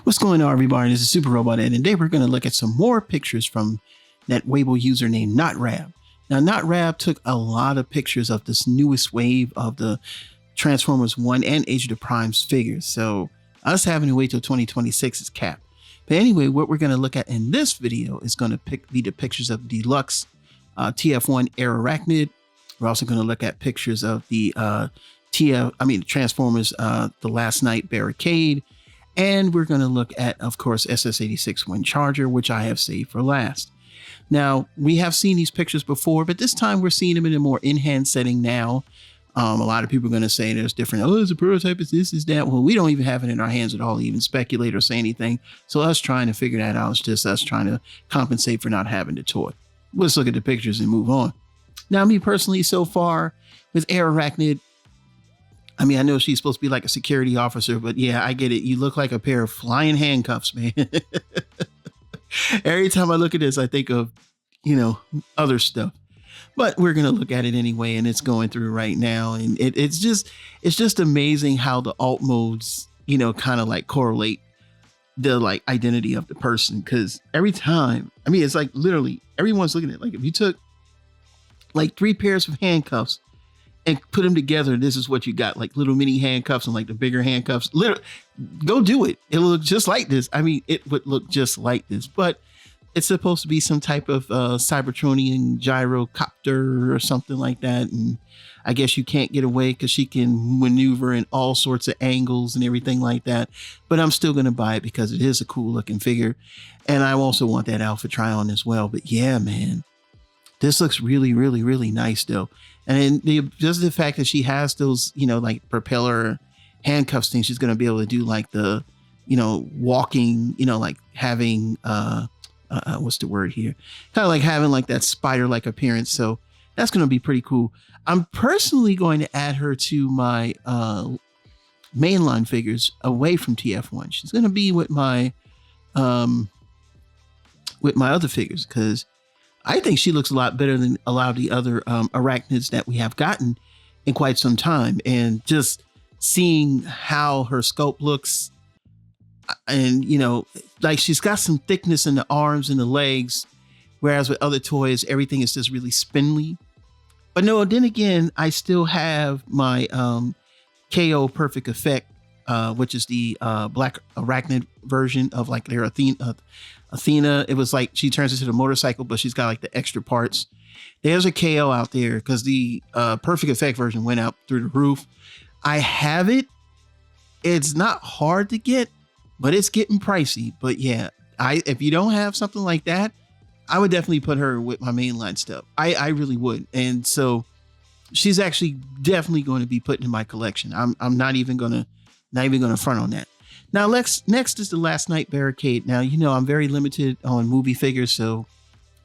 What's going on, everybody? This is Super Robot Ed, and today we're going to look at some more pictures from that Weibo user named NOTRAB. Now, NOTRAB took a lot of pictures of this newest wave of the Transformers 1 and Age of the Primes figures, so us having to wait till 2026 is capped. But anyway, what we're going to look at in this video is going to be the pictures of deluxe TF1 Arachnid. We're also going to look at pictures of the Transformers The Last Night Barricade. And we're going to look at, of course, SS86 Windcharger, which I have saved for last. Now, we have seen these pictures before, but this time we're seeing them in a more in-hand setting now. A lot of people are going to say there's different, oh, it's a prototype, it's this, is that. Well, we don't even have it in our hands at all to even speculate or say anything. So us trying to figure that out is just us trying to compensate for not having the toy. Let's look at the pictures and move on. Now, me personally, so far with AIRACHNID, I mean, I know she's supposed to be like a security officer, but yeah, I get it. You look like a pair of flying handcuffs, man. Every time I look at this, I think of, other stuff. But we're going to look at it anyway, and it's going through right now. And it's just amazing how the alt modes, kind of like correlate the like identity of the person. Because every time, I mean, it's like literally everyone's looking at it. Like if you took like 3 pairs of handcuffs and put them together, this is what you got, like little mini handcuffs and like the bigger handcuffs. Literally, go do it. It'll look just like this. I mean, it would look just like this, but it's supposed to be some type of Cybertronian gyrocopter or something like that. And I guess you can't get away because she can maneuver in all sorts of angles and everything like that. But I'm still going to buy it because it is a cool looking figure. And I also want that outfit try on as well. But yeah, man, this looks really, really, really nice though. And just the fact that she has those, like propeller handcuffs things, she's going to be able to do like the, walking, like having, what's the word here? Kind of like having like that spider-like appearance. So that's going to be pretty cool. I'm personally going to add her to my mainline figures away from TF1. She's going to be with my other figures because I think she looks a lot better than a lot of the other arachnids that we have gotten in quite some time. And just seeing how her sculpt looks and, like she's got some thickness in the arms and the legs, whereas with other toys, everything is just really spindly. But no, then again, I still have my KO Perfect Effect, which is the black arachnid version of like their Athena. It was like she turns into the motorcycle, but she's got like the extra parts. There's a KO out there because the Perfect Effect version went out through the roof. I have it. It's not hard to get, but it's getting pricey. But yeah, if you don't have something like that, I would definitely put her with my mainline stuff. I really would. And so she's actually definitely going to be put in my collection. I'm not even gonna front on that. Now, next is the Last Night Barricade. Now, I'm very limited on movie figures, so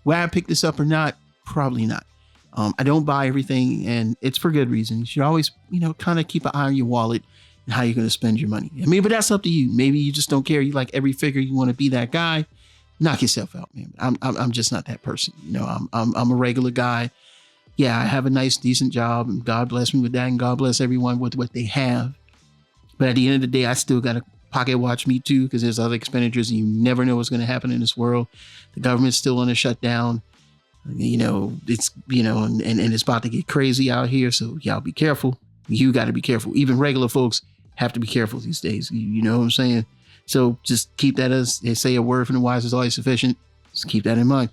will I pick this up or not? Probably not. I don't buy everything, and it's for good reason. You should always, kind of keep an eye on your wallet and how you're going to spend your money. I mean, but that's up to you. Maybe you just don't care. You like every figure. You want to be that guy. Knock yourself out, man. I'm just not that person. I'm a regular guy. Yeah, I have a nice, decent job, and God bless me with that, and God bless everyone with what they have. But at the end of the day, I still got to pocket watch me too, because there's other expenditures and you never know what's going to happen in this world. The government's still on a shutdown. It's, and it's about to get crazy out here. So y'all be careful. You got to be careful. Even regular folks have to be careful these days. You know what I'm saying? So just keep that, as they say, a word from the wise is always sufficient. Just keep that in mind.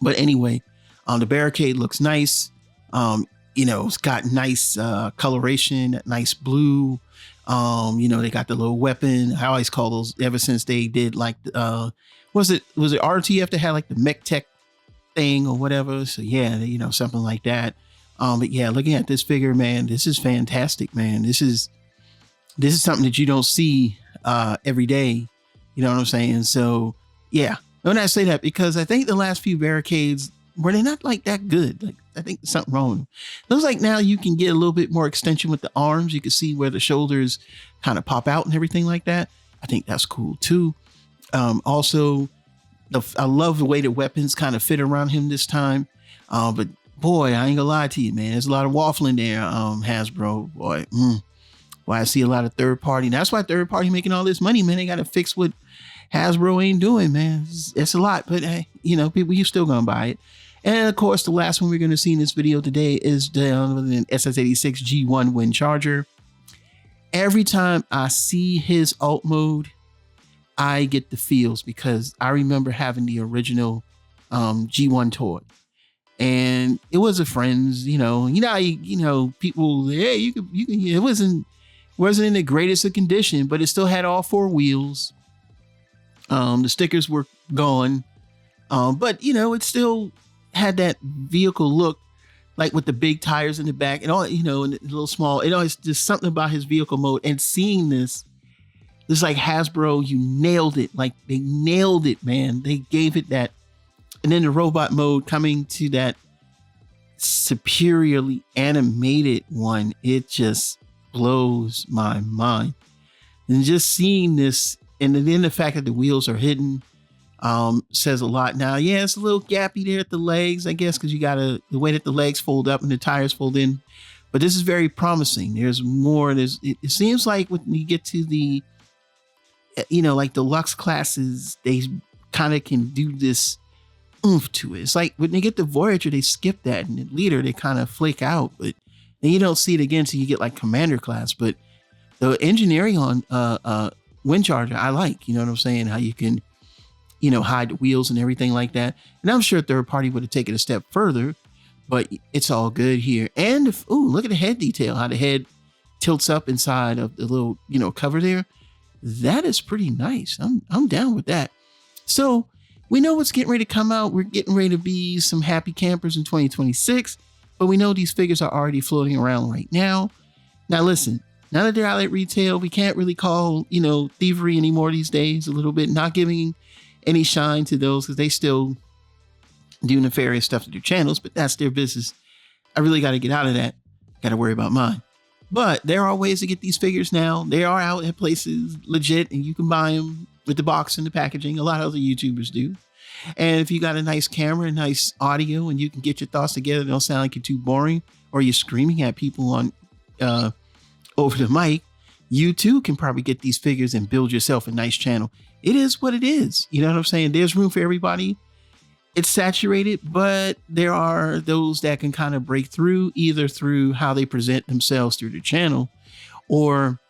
But anyway, the barricade looks nice. It's got nice coloration, nice blue. They got the little weapon. I always call those, ever since they did like, was it RTF that had like the mech tech thing or whatever? So yeah, something like that. But yeah, looking at this figure, man, this is fantastic, man. This is something that you don't see every day. You know what I'm saying? So yeah, when I say that, because I think the last few barricades were they not like that good. Like I think there's something wrong. Looks like now you can get a little bit more extension with the arms. You can see where the shoulders kind of pop out and everything like that. I think that's cool too. Also, I love the way the weapons kind of fit around him this time. But boy, I ain't gonna lie to you, man. There's a lot of waffling there, Hasbro. Boy, why I see a lot of third party. That's why third party making all this money, man. They got to fix what Hasbro ain't doing, man. It's a lot, but hey, you know, people, you still gonna buy it. And of course, the last one we're going to see in this video today is the SS86 G1 Windcharger. Every time I see his alt mode, I get the feels, because I remember having the original G1 toy, and it was a friend's. You know, people. Yeah, you can. It wasn't in the greatest of condition, but it still had all 4 wheels. The stickers were gone, but you know, it still had that vehicle look, like with the big tires in the back and all, you know, and a little small. You know, it's just something about his vehicle mode. And seeing this like Hasbro, you nailed it. Like, they nailed it, man. They gave it that. And then the robot mode coming to that superiorly animated one, it just blows my mind. And just seeing this, and then the fact that the wheels are hidden, says a lot. Now, yeah, it's a little gappy there at the legs, I guess, because you got the way that the legs fold up and the tires fold in. But this is very promising. There's more. It seems like when you get to the, you know, like deluxe classes, they kind of can do this oomph to it. It's like when they get the Voyager, they skip that, and the Leader, they kind of flake out. But then you don't see it again until you get like Commander class. But the engineering on Windcharger, I like. You know what I'm saying? How you can, you know, hide the wheels and everything like that. And I'm sure third party would have taken a step further, but it's all good here. And look at the head detail, how the head tilts up inside of the little, you know, cover there. That is pretty nice. I'm down with that. So we know what's getting ready to come out. We're getting ready to be some happy campers in 2026, but we know these figures are already floating around right now. Now listen, now that they're out at retail, we can't really call, you know, thievery anymore these days. A little bit, not giving any shine to those, because they still do nefarious stuff to their channels, but that's their business. I really got to get out of that. Got to worry about mine. But there are ways to get these figures now. They are out at places legit, and you can buy them with the box and the packaging. A lot of other YouTubers do. And if you got a nice camera and nice audio, and you can get your thoughts together, they don't sound like you're too boring or you're screaming at people on over the mic, you too can probably get these figures and build yourself a nice channel. It is what it is. You know what I'm saying? There's room for everybody. It's saturated, but there are those that can kind of break through, either through how they present themselves through the channel, or,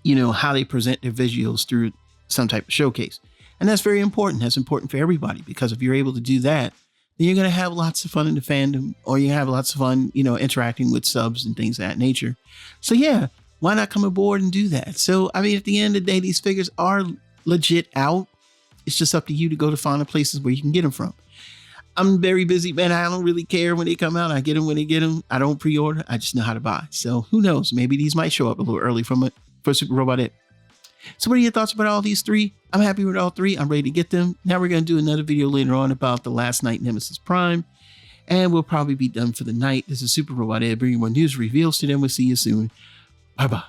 you know, how they present their visuals through some type of showcase. And that's very important. That's important for everybody, because if you're able to do that, then you're going to have lots of fun in the fandom, or you have lots of fun, you know, interacting with subs and things of that nature. So yeah, why not come aboard and do that? So, I mean, at the end of the day, these figures are legit out. It's just up to you to go to find the places where you can get them from. I'm very busy, man. I don't really care when they come out. I get them when they get them. I don't pre-order. I just know how to buy. So who knows? Maybe these might show up a little early for Super Robot Ed. So what are your thoughts about all these 3? I'm happy with all 3. I'm ready to get them. Now we're going to do another video later on about the Last Night Nemesis Prime, and we'll probably be done for the night. This is Super Robot Ed, bringing more news reveals to them. We'll see you soon. Bye-bye.